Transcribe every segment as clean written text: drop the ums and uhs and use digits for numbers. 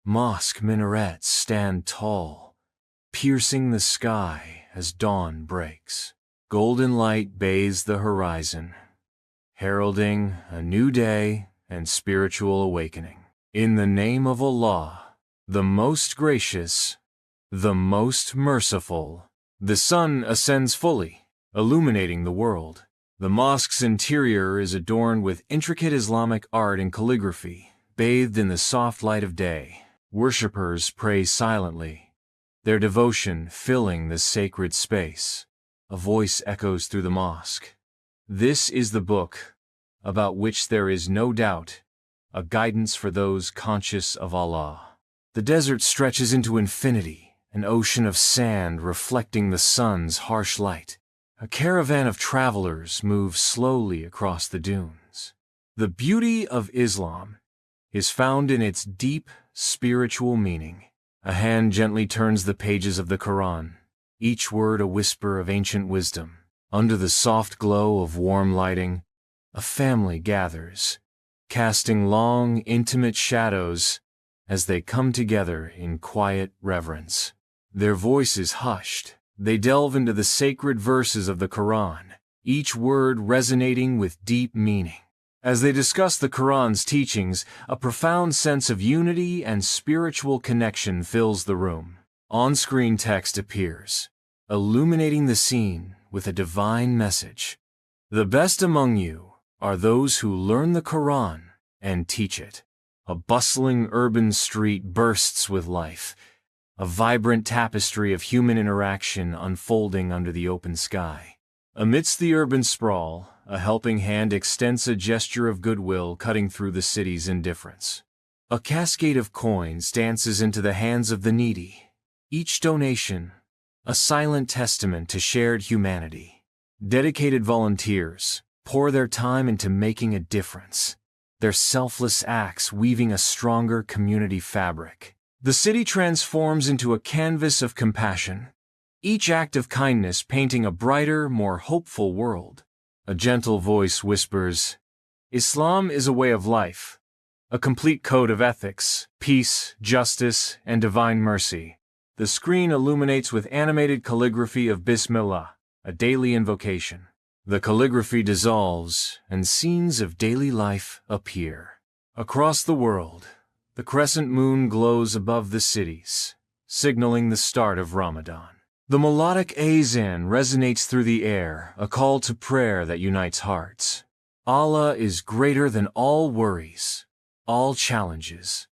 Mosque minarets stand tall, piercing the sky as dawn breaks. Golden light bathes the horizon, heralding a new day and spiritual awakening. In the name of Allah, the most gracious, the most merciful. The sun ascends fully, illuminating the world. The mosque's interior is adorned with intricate Islamic art and calligraphy, bathed in the soft light of day. Worshippers pray silently, their devotion filling the sacred space. A voice echoes through the mosque. This is the book, about which there is no doubt, a guidance for those conscious of Allah. The desert stretches into infinity, an ocean of sand reflecting the sun's harsh light. A caravan of travelers moves slowly across the dunes. The beauty of Islam is found in its deep spiritual meaning. A hand gently turns the pages of the Qur'an, each word a whisper of ancient wisdom. Under the soft glow of warm lighting, a family gathers, casting long, intimate shadows as they come together in quiet reverence. Their voices hushed, they delve into the sacred verses of the Qur'an, each word resonating with deep meaning. As they discuss the Qur'an's teachings, a profound sense of unity and spiritual connection fills the room. On-screen text appears, illuminating the scene with a divine message. The best among you are those who learn the Qur'an and teach it. A bustling urban street bursts with life, a vibrant tapestry of human interaction unfolding under the open sky. Amidst the urban sprawl, a helping hand extends a gesture of goodwill cutting through the city's indifference. A cascade of coins dances into the hands of the needy, each donation a silent testament to shared humanity. Dedicated volunteers pour their time into making a difference, their selfless acts weaving a stronger community fabric. The city transforms into a canvas of compassion, each act of kindness painting a brighter, more hopeful world. A gentle voice whispers, "Islam is a way of life, a complete code of ethics, peace, justice, and divine mercy." The screen illuminates with animated calligraphy of Bismillah, a daily invocation. The calligraphy dissolves, and scenes of daily life appear. Across the world, the crescent moon glows above the cities, signaling the start of Ramadan. The melodic azan resonates through the air, a call to prayer that unites hearts. Allah is greater than all worries, all challenges,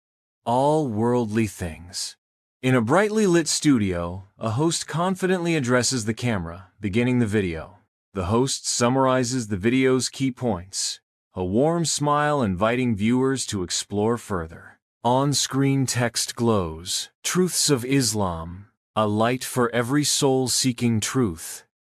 all worldly things. In a brightly lit studio, a host confidently addresses the camera, beginning the video. The host summarizes the video's key points, a warm smile inviting viewers to explore further. On-screen text glows, "Truths of Islam, a light for every soul seeking truth."